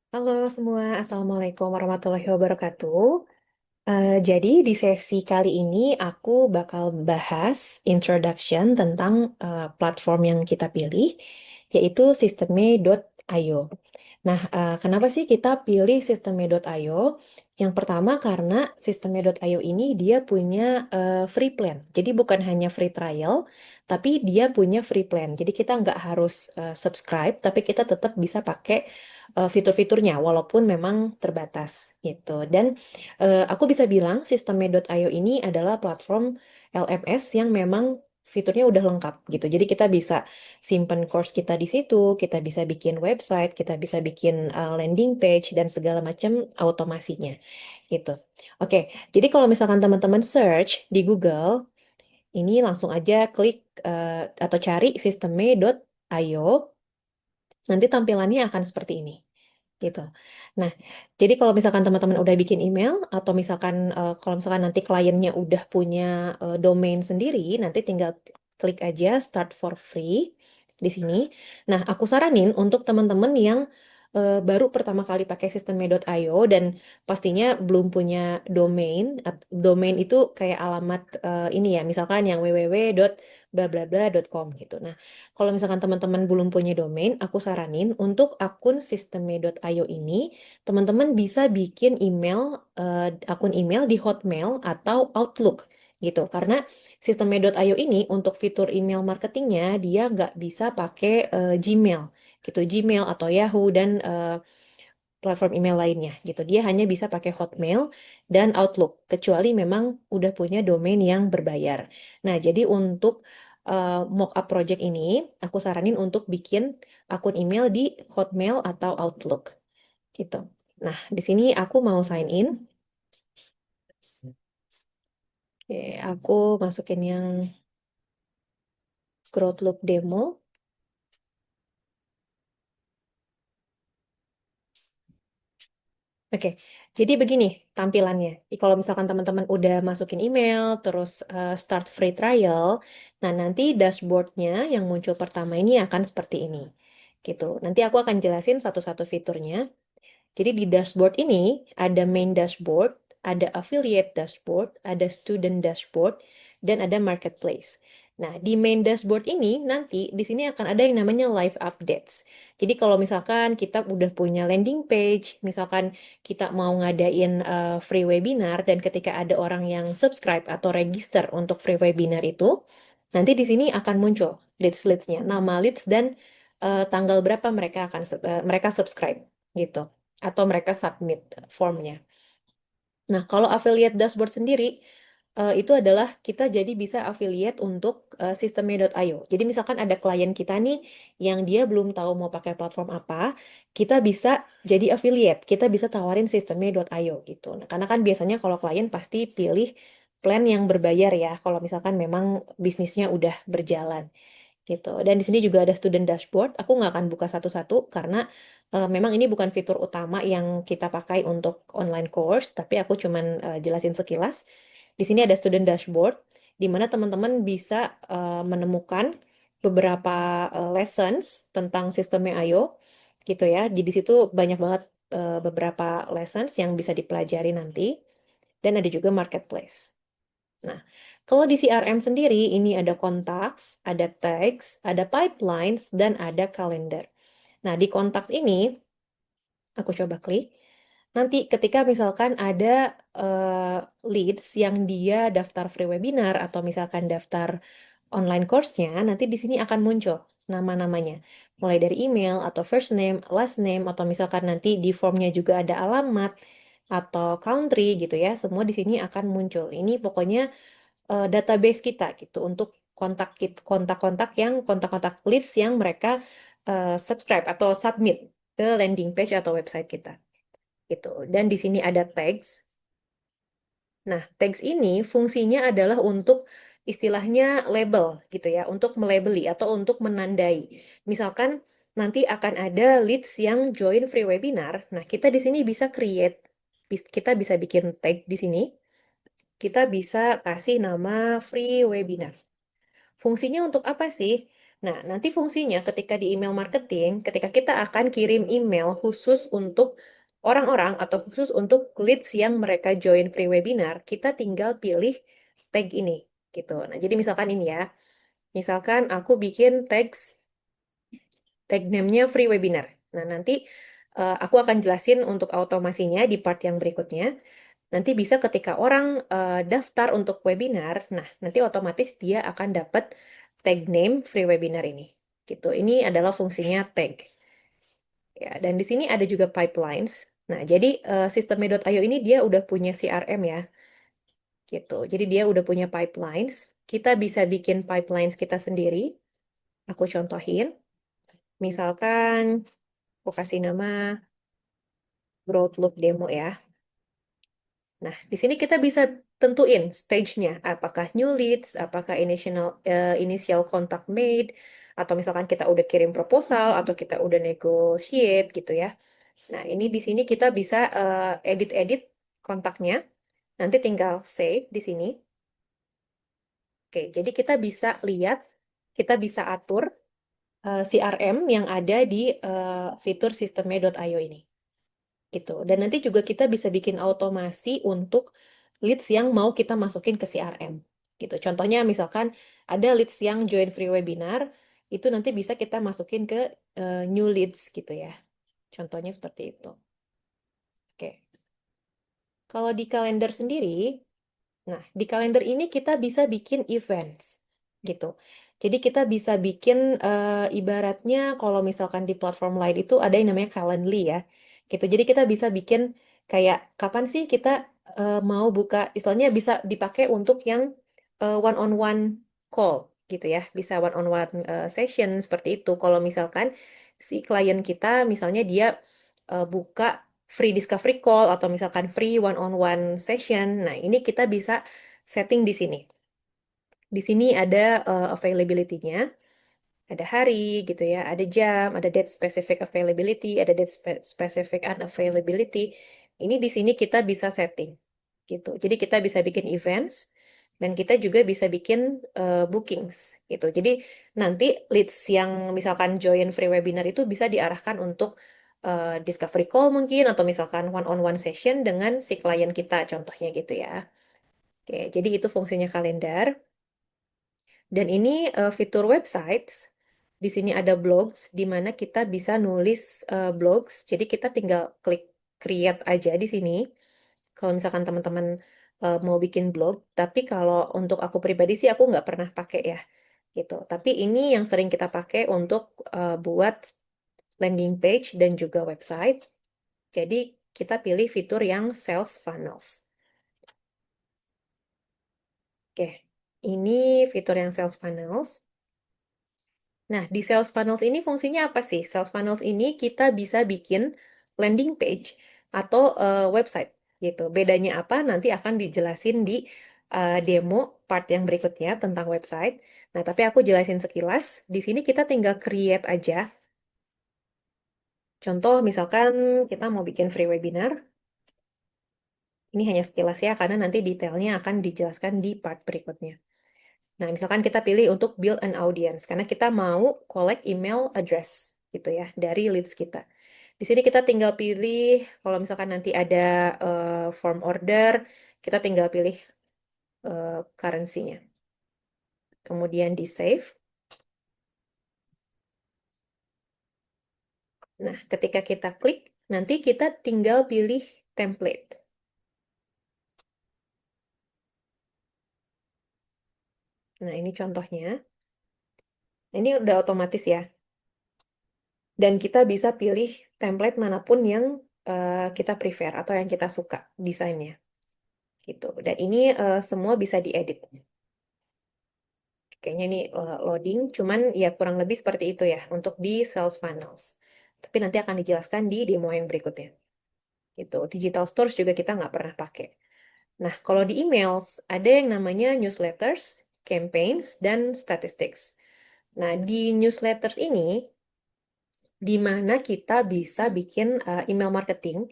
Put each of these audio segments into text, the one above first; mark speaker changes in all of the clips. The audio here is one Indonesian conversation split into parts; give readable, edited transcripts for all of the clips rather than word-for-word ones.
Speaker 1: Halo semua, Assalamualaikum warahmatullahi wabarakatuh. Jadi di sesi kali ini aku bakal bahas introduction tentang platform yang kita pilih, yaitu Sisteme.io. Nah, kenapa sih kita pilih Sisteme.io? Yang pertama karena Sisteme.io ini dia punya free plan. Jadi bukan hanya free trial, tapi dia punya free plan. Jadi kita nggak harus subscribe, tapi kita tetap bisa pakai fitur-fiturnya, walaupun memang terbatas gitu. Dan aku bisa bilang Sisteme.io ini adalah platform LMS yang memang fiturnya udah lengkap gitu. Jadi kita bisa simpen course kita di situ, kita bisa bikin website, kita bisa bikin landing page dan segala macam automasinya gitu. Oke, jadi kalau misalkan teman-teman search di Google, ini langsung aja klik atau cari Sisteme.io, nanti tampilannya akan seperti ini gitu. Nah, jadi kalau misalkan teman-teman udah bikin email atau misalkan kalau misalkan nanti kliennya udah punya domain sendiri, nanti tinggal klik aja start for free di sini. Nah, aku saranin untuk teman-teman yang baru pertama kali pakai sistemnya.io dan pastinya belum punya domain. Domain itu kayak alamat ini ya, misalkan yang www.blablabla.com gitu. Nah, kalau misalkan teman-teman belum punya domain, aku saranin untuk akun Sisteme.io ini, teman-teman bisa bikin email, akun email di Hotmail atau Outlook gitu. Karena Sisteme.io ini untuk fitur email marketingnya, dia nggak bisa pakai Gmail gitu, Gmail atau Yahoo dan platform email lainnya gitu. Dia hanya bisa pakai Hotmail dan Outlook, kecuali memang udah punya domain yang berbayar. Nah, jadi untuk mockup project ini, aku saranin untuk bikin akun email di Hotmail atau Outlook gitu. Nah, di sini aku mau sign in. Oke, aku masukin yang Growth Loop demo. Oke, jadi begini tampilannya. Kalau misalkan teman-teman udah masukin email, terus start free trial, nah nanti dashboardnya yang muncul pertama ini akan seperti ini. Gitu. Nanti aku akan jelasin satu-satu fiturnya. Jadi di dashboard ini ada main dashboard, ada affiliate dashboard, ada student dashboard, dan ada marketplace. Nah, di main dashboard ini nanti di sini akan ada yang namanya live updates. Jadi kalau misalkan kita udah punya landing page, misalkan kita mau ngadain free webinar dan ketika ada orang yang subscribe atau register untuk free webinar itu, nanti di sini akan muncul leads-leadsnya, nama leads dan tanggal berapa mereka akan mereka subscribe gitu atau mereka submit formnya. Nah, kalau affiliate dashboard sendiri, itu adalah kita jadi bisa affiliate untuk Sisteme.io. Jadi misalkan ada klien kita nih yang dia belum tahu mau pakai platform apa, kita bisa jadi affiliate. Kita bisa tawarin Sisteme.io gitu. Nah, karena kan biasanya kalau klien pasti pilih plan yang berbayar ya, kalau misalkan memang bisnisnya udah berjalan gitu. Dan di sini juga ada student dashboard. Aku nggak akan buka satu-satu karena memang ini bukan fitur utama yang kita pakai untuk online course, tapi aku cuman jelasin sekilas. Di sini ada student dashboard, di mana teman-teman bisa menemukan beberapa lessons tentang sistemnya IO, gitu ya. Jadi di situ banyak banget beberapa lessons yang bisa dipelajari nanti, dan ada juga marketplace. Nah, kalau di CRM sendiri, ini ada contacts, ada tags, ada pipelines, dan ada kalender. Nah, di contacts ini, aku coba klik. Nanti ketika misalkan ada leads yang dia daftar free webinar atau misalkan daftar online course-nya, nanti di sini akan muncul nama-namanya. Mulai dari email atau first name, last name, atau misalkan nanti di formnya juga ada alamat atau country gitu ya. Semua di sini akan muncul. Ini pokoknya database kita gitu untuk kontak-kontak yang kontak-kontak leads yang mereka subscribe atau submit ke landing page atau website kita gitu. Dan di sini ada tags. Nah, tags ini fungsinya adalah untuk istilahnya label gitu ya, untuk melabeli atau untuk menandai. Misalkan nanti akan ada leads yang join free webinar. Nah, kita di sini bisa create, kita bisa bikin tag di sini. Kita bisa kasih nama free webinar. Fungsinya untuk apa sih? Nah, nanti fungsinya ketika di email marketing, ketika kita akan kirim email khusus untuk orang-orang atau khusus untuk leads yang mereka join free webinar, kita tinggal pilih tag ini gitu. Nah, jadi misalkan ini ya. Misalkan aku bikin tag name-nya free webinar. Nah, nanti aku akan jelasin untuk automasinya di part yang berikutnya. Nanti bisa ketika orang daftar untuk webinar, nah nanti otomatis dia akan dapat tag name free webinar ini. Gitu. Ini adalah fungsinya tag. Ya, dan di sini ada juga pipelines. Nah, jadi Systeme.io ini dia udah punya CRM ya, gitu. Jadi dia udah punya pipelines. Kita bisa bikin pipelines kita sendiri. Aku contohin. Misalkan aku kasih nama Growth Loop Demo ya. Nah, di sini kita bisa tentuin stage-nya, apakah new leads, apakah initial contact made, atau misalkan kita udah kirim proposal, atau kita udah negotiate gitu ya. Nah, ini di sini kita bisa edit-edit kontaknya, nanti tinggal save di sini. Oke, jadi kita bisa lihat, kita bisa atur CRM yang ada di fitur sistemnya.io ini. Gitu. Dan nanti juga kita bisa bikin automasi untuk leads yang mau kita masukin ke CRM. Gitu. Contohnya misalkan ada leads yang join free webinar, itu nanti bisa kita masukin ke new leads gitu ya. Contohnya seperti itu. Oke. Kalau di kalender sendiri, nah, di kalender ini kita bisa bikin events gitu. Jadi kita bisa bikin ibaratnya kalau misalkan di platform lain itu ada yang namanya Calendly ya. Gitu. Jadi kita bisa bikin kayak kapan sih kita mau buka, istilahnya bisa dipakai untuk yang one-on-one call gitu ya. Bisa one-on-one session seperti itu. Kalau misalkan si klien kita misalnya dia buka free discovery call atau misalkan free one-on-one session. Nah, ini kita bisa setting di sini. Di sini ada availability-nya, ada hari gitu ya, ada jam, ada date specific availability, ada date specific unavailability. Ini di sini kita bisa setting gitu. Jadi kita bisa bikin events dan kita juga bisa bikin bookings gitu. Jadi nanti leads yang misalkan join free webinar itu bisa diarahkan untuk discovery call mungkin atau misalkan one-on-one session dengan si klien kita contohnya gitu ya. Oke, jadi itu fungsinya kalender. Dan ini fitur websites. Di sini ada blogs, di mana kita bisa nulis blogs. Jadi kita tinggal klik create aja di sini. Kalau misalkan teman-teman mau bikin blog. Tapi kalau untuk aku pribadi sih aku nggak pernah pakai ya. Gitu. Tapi ini yang sering kita pakai untuk buat landing page dan juga website. Jadi kita pilih fitur yang sales funnels. Oke, ini fitur yang sales funnels. Nah, di sales funnels ini fungsinya apa sih? Sales funnels ini kita bisa bikin landing page atau website gitu. Bedanya apa? Nanti akan dijelasin di demo part yang berikutnya tentang website. Nah, tapi aku jelasin sekilas. Di sini kita tinggal create aja. Contoh, misalkan kita mau bikin free webinar. Ini hanya sekilas ya, karena nanti detailnya akan dijelaskan di part berikutnya. Nah, misalkan kita pilih untuk build an audience, karena kita mau collect email address gitu ya, dari leads kita. Di sini kita tinggal pilih, kalau misalkan nanti ada form order, kita tinggal pilih currency-nya. Kemudian di save. Nah, ketika kita klik, nanti kita tinggal pilih template. Nah, ini contohnya. Ini udah otomatis ya. Dan kita bisa pilih template manapun yang kita prefer atau yang kita suka desainnya. Gitu. Dan ini semua bisa diedit. Kayaknya ini loading, cuman ya kurang lebih seperti itu ya untuk di sales funnels. Tapi nanti akan dijelaskan di demo yang berikutnya. Gitu. Digital stores juga kita nggak pernah pakai. Nah, kalau di emails ada yang namanya newsletters, campaigns, dan statistics. Nah, di newsletters ini di mana kita bisa bikin email marketing.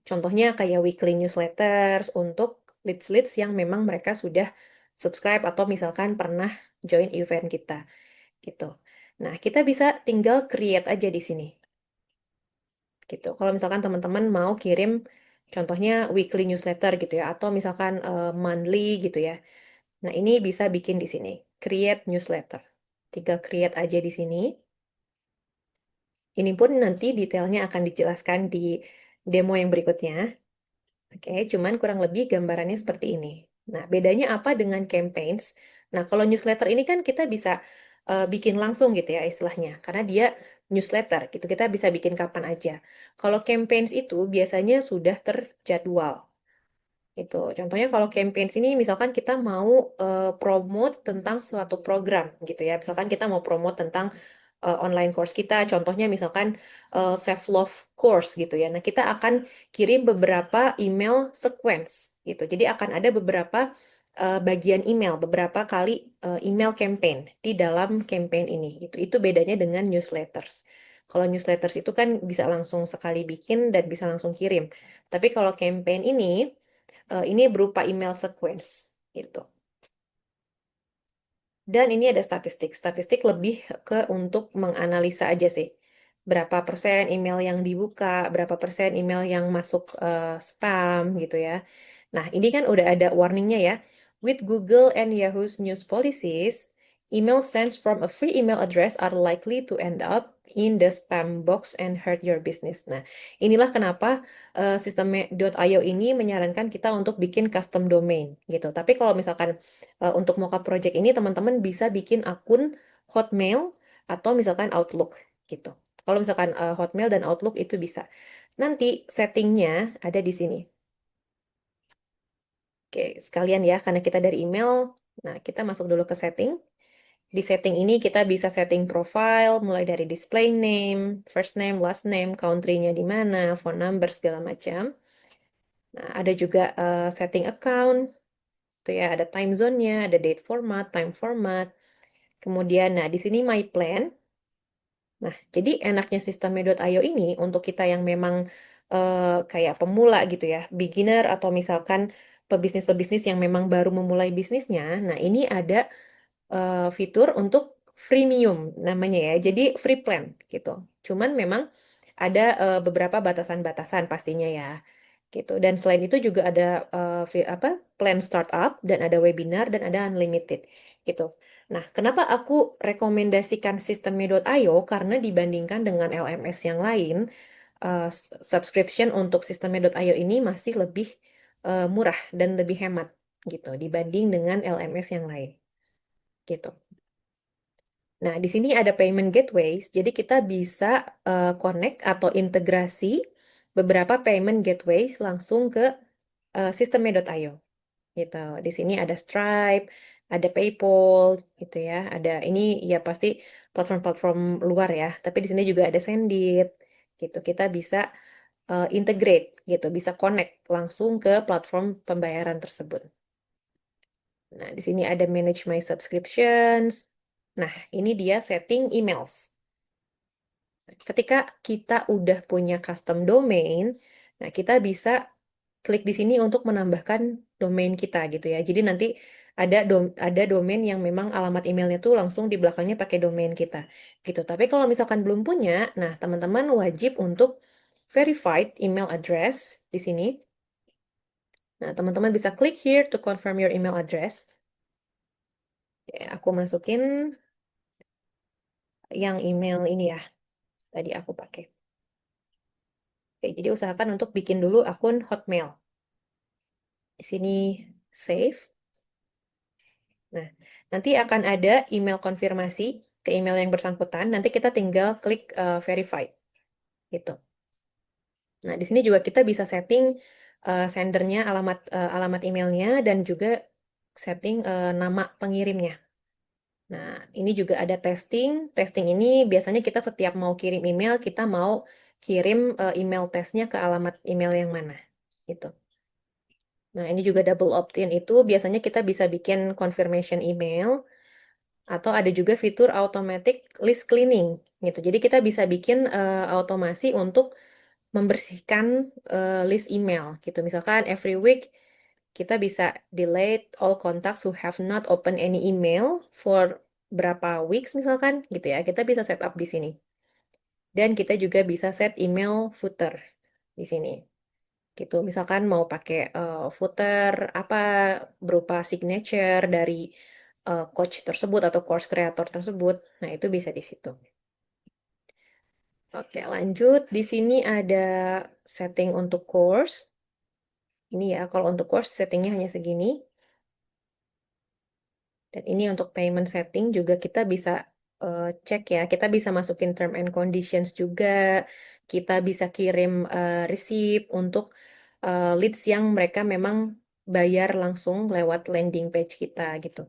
Speaker 1: Contohnya kayak weekly newsletters untuk leads-leads yang memang mereka sudah subscribe atau misalkan pernah join event kita gitu. Nah, kita bisa tinggal create aja di sini. Gitu. Kalau misalkan teman-teman mau kirim contohnya weekly newsletter gitu ya, atau misalkan monthly gitu ya. Nah, ini bisa bikin di sini, create newsletter. Tinggal create aja di sini. Ini pun nanti detailnya akan dijelaskan di demo yang berikutnya. Oke, cuman kurang lebih gambarannya seperti ini. Nah, bedanya apa dengan campaigns? Nah, kalau newsletter ini kan kita bisa bikin langsung gitu ya istilahnya, karena dia newsletter gitu, kita bisa bikin kapan aja. Kalau campaigns itu biasanya sudah terjadwal. Itu. Contohnya kalau campaign sini misalkan kita mau promote tentang suatu program gitu ya. Misalkan kita mau promote tentang online course kita, contohnya misalkan self love course gitu ya. Nah, kita akan kirim beberapa email sequence gitu. Jadi akan ada beberapa bagian email, beberapa kali email campaign di dalam campaign ini gitu. Itu bedanya dengan newsletters. Kalau newsletters itu kan bisa langsung sekali bikin dan bisa langsung kirim. Tapi kalau campaign ini berupa email sequence gitu. Dan ini ada statistik. Statistik lebih ke untuk menganalisa aja sih. Berapa persen email yang dibuka, berapa persen email yang masuk spam gitu ya. Nah, ini kan udah ada warningnya ya. With Google and Yahoo's news policies, email sent from a free email address are likely to end up in the spam box and hurt your business. Nah, inilah kenapa Sistem.io ini menyarankan kita untuk bikin custom domain gitu. Tapi kalau misalkan untuk mockup project ini teman-teman bisa bikin akun Hotmail atau misalkan Outlook gitu. Kalau misalkan Hotmail dan Outlook itu bisa. Nanti settingnya ada di sini. Oke, sekalian ya, karena kita dari email. Nah, kita masuk dulu ke setting. Di setting ini kita bisa setting profile, mulai dari display name, first name, last name, country-nya di mana, phone number, segala macam. Nah, ada juga setting account, tuh ya, ada time zone-nya, ada date format, time format. Kemudian, nah di sini My Plan. Nah, jadi enaknya Sistemnya.io ini untuk kita yang memang kayak pemula gitu ya, beginner atau misalkan pebisnis-pebisnis yang memang baru memulai bisnisnya. Nah, ini ada fitur untuk freemium namanya ya. Jadi free plan gitu. Cuman memang ada beberapa batasan-batasan pastinya ya. Gitu. Dan selain itu juga ada apa? Plan startup dan ada webinar dan ada unlimited gitu. Nah, kenapa aku rekomendasikan Sistemnya.io? Karena dibandingkan dengan LMS yang lain, subscription untuk Sistemnya.io ini masih lebih murah dan lebih hemat gitu dibanding dengan LMS yang lain gitu. Nah, di sini ada payment gateways, jadi kita bisa connect atau integrasi beberapa payment gateways langsung ke Sistemnya.io gitu. Di sini ada Stripe, ada PayPal gitu ya. Ada ini ya pasti platform-platform luar ya, tapi di sini juga ada Sendit gitu. Kita bisa integrate gitu, bisa connect langsung ke platform pembayaran tersebut. Nah, di sini ada manage my subscriptions. Nah, ini dia setting emails. Ketika kita udah punya custom domain, nah kita bisa klik di sini untuk menambahkan domain kita gitu ya. Jadi nanti ada domain yang memang alamat emailnya tuh langsung di belakangnya pakai domain kita gitu. Tapi kalau misalkan belum punya, nah teman-teman wajib untuk verified email address di sini. Nah, teman-teman bisa klik here to confirm your email address. Ya, aku masukin yang email ini ya, tadi aku pakai. Oke, jadi usahakan untuk bikin dulu akun Hotmail. Di sini save. Nah, nanti akan ada email konfirmasi ke email yang bersangkutan. Nanti kita tinggal klik verify gitu. Nah, di sini juga kita bisa setting sendernya, alamat emailnya dan juga setting nama pengirimnya. Nah, ini juga ada testing. Testing ini biasanya kita setiap mau kirim email, kita mau kirim email tesnya ke alamat email yang mana gitu. Nah, ini juga double opt-in itu biasanya kita bisa bikin confirmation email atau ada juga fitur automatic list cleaning gitu. Jadi kita bisa bikin automasi untuk membersihkan list email gitu. Misalkan every week kita bisa delete all contacts who have not opened any email for berapa weeks misalkan gitu ya, kita bisa setup di sini. Dan kita juga bisa set email footer di sini. Gitu. Misalkan mau pakai footer apa berupa signature dari coach tersebut atau course creator tersebut. Nah, itu bisa di situ. Oke, lanjut. Di sini ada setting untuk course. Ini ya, kalau untuk course settingnya hanya segini. Dan ini untuk payment setting juga kita bisa cek ya. Kita bisa masukin term and conditions juga. Kita bisa kirim receipt untuk leads yang mereka memang bayar langsung lewat landing page kita gitu.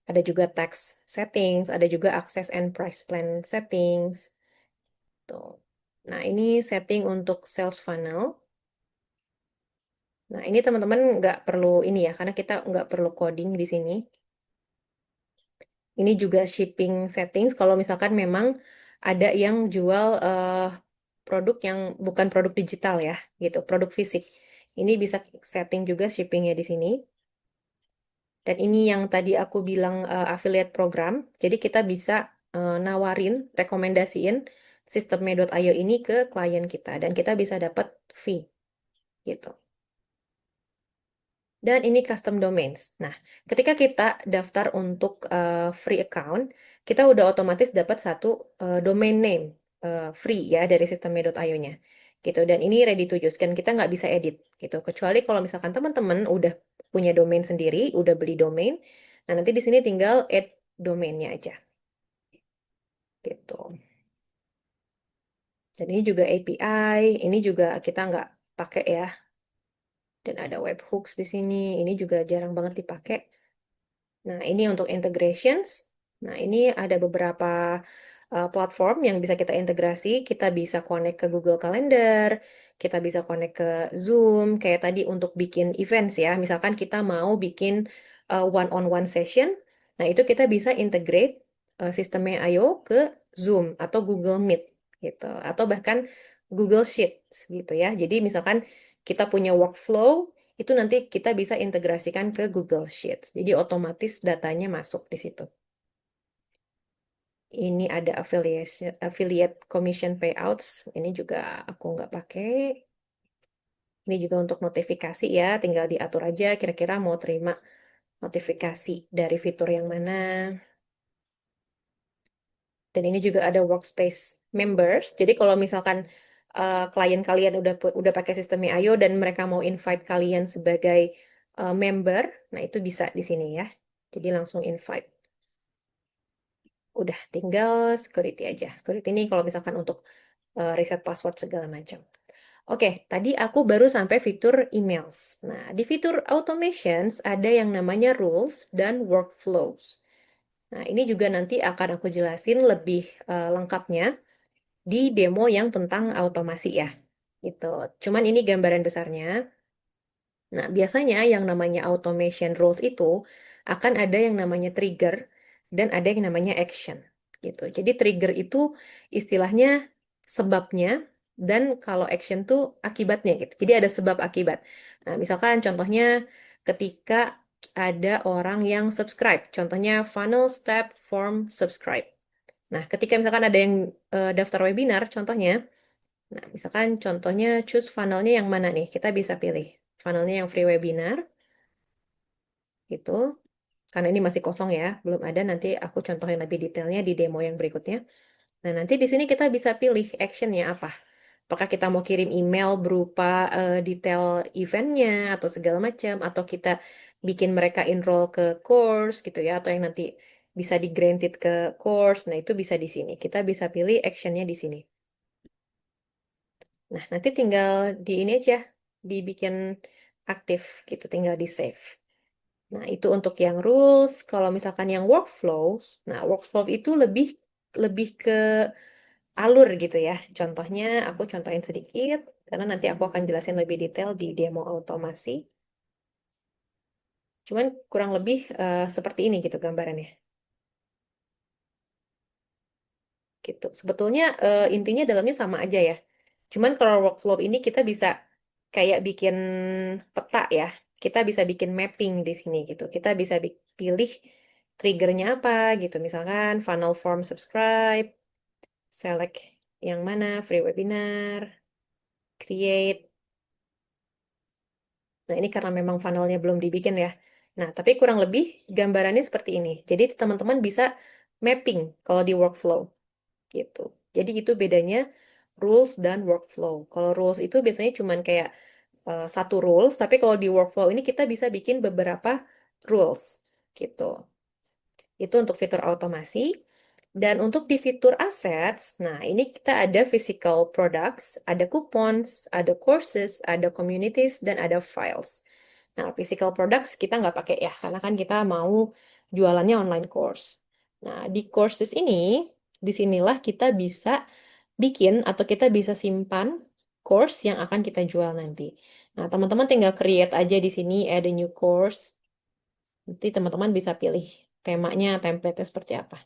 Speaker 1: Ada juga tax settings, ada juga access and price plan settings. Tuh. Nah, ini setting untuk sales funnel. Nah, ini teman-teman nggak perlu ini ya, karena kita nggak perlu coding di sini. Ini juga shipping settings kalau misalkan memang ada yang jual produk yang bukan produk digital ya, gitu, produk fisik. Ini bisa setting juga shippingnya di sini. Dan ini yang tadi aku bilang affiliate program. Jadi kita bisa nawarin, rekomendasiin sistem Me.io ini ke klien kita dan kita bisa dapat fee gitu. Dan ini custom domains. Nah, ketika kita daftar untuk free account, kita udah otomatis dapat satu domain name free ya dari sistem Me.io-nya. Gitu. Dan ini ready to use, kan kita nggak bisa edit gitu. Kecuali kalau misalkan teman-teman udah punya domain sendiri, udah beli domain, nah nanti di sini tinggal add domainnya aja. Gitu. Dan ini juga API, ini juga kita nggak pakai ya. Dan ada webhooks di sini, ini juga jarang banget dipakai. Nah, ini untuk integrations. Nah, ini ada beberapa platform yang bisa kita integrasi. Kita bisa connect ke Google Calendar, kita bisa connect ke Zoom, kayak tadi untuk bikin events ya. Misalkan kita mau bikin one-on-one session, nah itu kita bisa integrate sistemnya I.O. ke Zoom atau Google Meet gitu. Atau bahkan Google Sheets gitu ya. Jadi misalkan kita punya workflow, itu nanti kita bisa integrasikan ke Google Sheets. Jadi otomatis datanya masuk di situ. Ini ada affiliate commission payouts. Ini juga aku nggak pakai. Ini juga untuk notifikasi ya, tinggal diatur aja kira-kira mau terima notifikasi dari fitur yang mana. Dan ini juga ada workspace members. Jadi kalau misalkan klien kalian udah pakai sistemnya Ayo dan mereka mau invite kalian sebagai member, nah itu bisa di sini ya. Jadi langsung invite. Udah tinggal security aja. Security ini kalau misalkan untuk reset password segala macam. Oke, tadi aku baru sampai fitur emails. Nah, di fitur automations ada yang namanya rules dan workflows. Nah, ini juga nanti akan aku jelasin lebih lengkapnya di demo yang tentang automasi ya. Gitu. Cuman ini gambaran besarnya. Nah, biasanya yang namanya automation rules itu akan ada yang namanya trigger dan ada yang namanya action. Gitu. Jadi trigger itu istilahnya sebabnya dan kalau action tuh akibatnya gitu. Jadi ada sebab akibat. Nah, misalkan contohnya ketika ada orang yang subscribe. Contohnya funnel step form subscribe. Nah, ketika misalkan ada yang daftar webinar, contohnya, nah misalkan contohnya choose funnelnya yang mana nih? Kita bisa pilih funnelnya yang free webinar, gitu. Karena ini masih kosong ya, belum ada. Nanti aku contohin lebih detailnya di demo yang berikutnya. Nah, nanti di sini kita bisa pilih actionnya apa. Apakah kita mau kirim email berupa detail eventnya atau segala macam, atau kita bikin mereka enroll ke course gitu ya, atau yang nanti bisa di granted ke course. Nah, itu bisa di sini. Kita bisa pilih actionnya di sini. Nah, nanti tinggal di ini aja, dibikin aktif gitu, tinggal di save. Nah, itu untuk yang rules. Kalau misalkan yang workflows, nah workflow itu lebih lebih ke alur gitu ya. Contohnya, aku contohin sedikit, karena nanti aku akan jelasin lebih detail di demo automasi. Cuman kurang lebih seperti ini gitu gambarannya. Gitu. Sebetulnya intinya dalamnya sama aja ya. Cuman kalau workflow ini kita bisa kayak bikin peta ya. Kita bisa bikin mapping di sini gitu. Kita bisa pilih triggernya apa gitu. Misalkan funnel form subscribe, select yang mana, free webinar, create. Nah, ini karena memang funnelnya belum dibikin ya. Nah, tapi kurang lebih gambarannya seperti ini. Jadi teman-teman bisa mapping kalau di workflow gitu. Jadi itu bedanya rules dan workflow. Kalau rules itu biasanya cuman kayak satu rules, tapi kalau di workflow ini kita bisa bikin beberapa rules gitu. Itu untuk fitur otomasi. Dan untuk di fitur assets, nah ini kita ada physical products, ada coupons, ada courses, ada communities, dan ada files. Nah, physical products kita nggak pakai ya, karena kan kita mau jualannya online course. Nah, di courses ini, disinilah kita bisa bikin atau kita bisa simpan course yang akan kita jual nanti. Nah, teman-teman tinggal create aja di sini, add a new course. Nanti teman-teman bisa pilih temanya, template-nya seperti apa.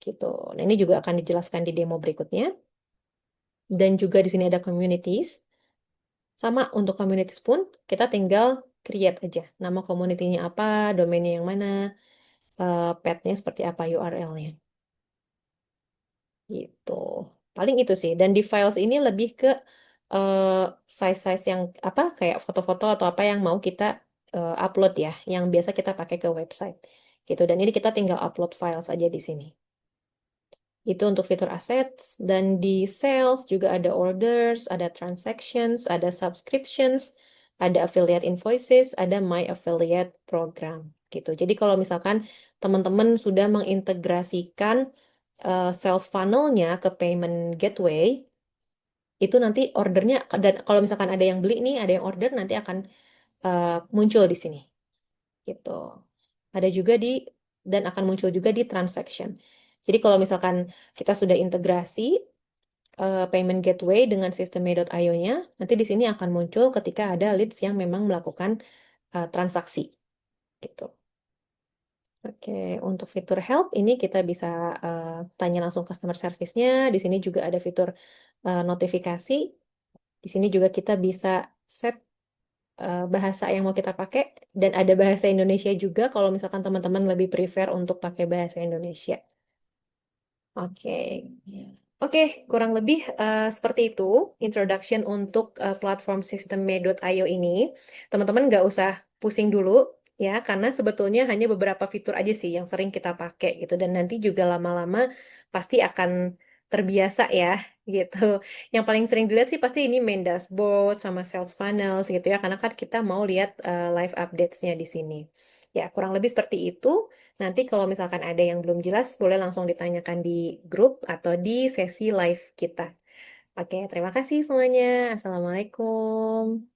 Speaker 1: Gitu. Nah, ini juga akan dijelaskan di demo berikutnya. Dan juga di sini ada communities. Sama untuk communities pun, kita tinggal create aja. Nama community-nya apa, domainnya yang mana, path-nya seperti apa, URL-nya. Gitu. Paling itu sih. Dan di files ini lebih ke eh, size-size yang apa, kayak foto-foto atau apa yang mau kita upload ya, yang biasa kita pakai ke website. Gitu. Dan ini kita tinggal upload files aja di sini. Itu untuk fitur assets. Dan di sales juga ada orders, ada transactions, ada subscriptions, ada affiliate invoices, ada my affiliate program. Gitu. Jadi kalau misalkan teman-teman sudah mengintegrasikan sales funnel-nya ke payment gateway, itu nanti ordernya, dan kalau misalkan ada yang beli nih, ada yang order, nanti akan muncul di sini. Gitu. Ada juga di, dan akan muncul juga di transaction. Jadi kalau misalkan kita sudah integrasi payment gateway dengan sistem.io-nya, nanti di sini akan muncul ketika ada leads yang memang melakukan transaksi. Gitu. Oke, untuk fitur help ini kita bisa tanya langsung customer service-nya. Di sini juga ada fitur notifikasi. Di sini juga kita bisa set bahasa yang mau kita pakai dan ada bahasa Indonesia juga kalau misalkan teman-teman lebih prefer untuk pakai bahasa Indonesia. Oke. Oke, kurang lebih seperti itu introduction untuk platform Systeme.io ini. Teman-teman nggak usah pusing dulu ya, karena sebetulnya hanya beberapa fitur aja sih yang sering kita pakai gitu. Dan nanti juga lama-lama pasti akan terbiasa ya gitu. Yang paling sering dilihat sih pasti ini main dashboard sama sales funnels gitu ya, karena kan kita mau lihat live updates-nya di sini. Ya, kurang lebih seperti itu. Nanti kalau misalkan ada yang belum jelas, boleh langsung ditanyakan di grup atau di sesi live kita. Oke, terima kasih semuanya. Assalamualaikum.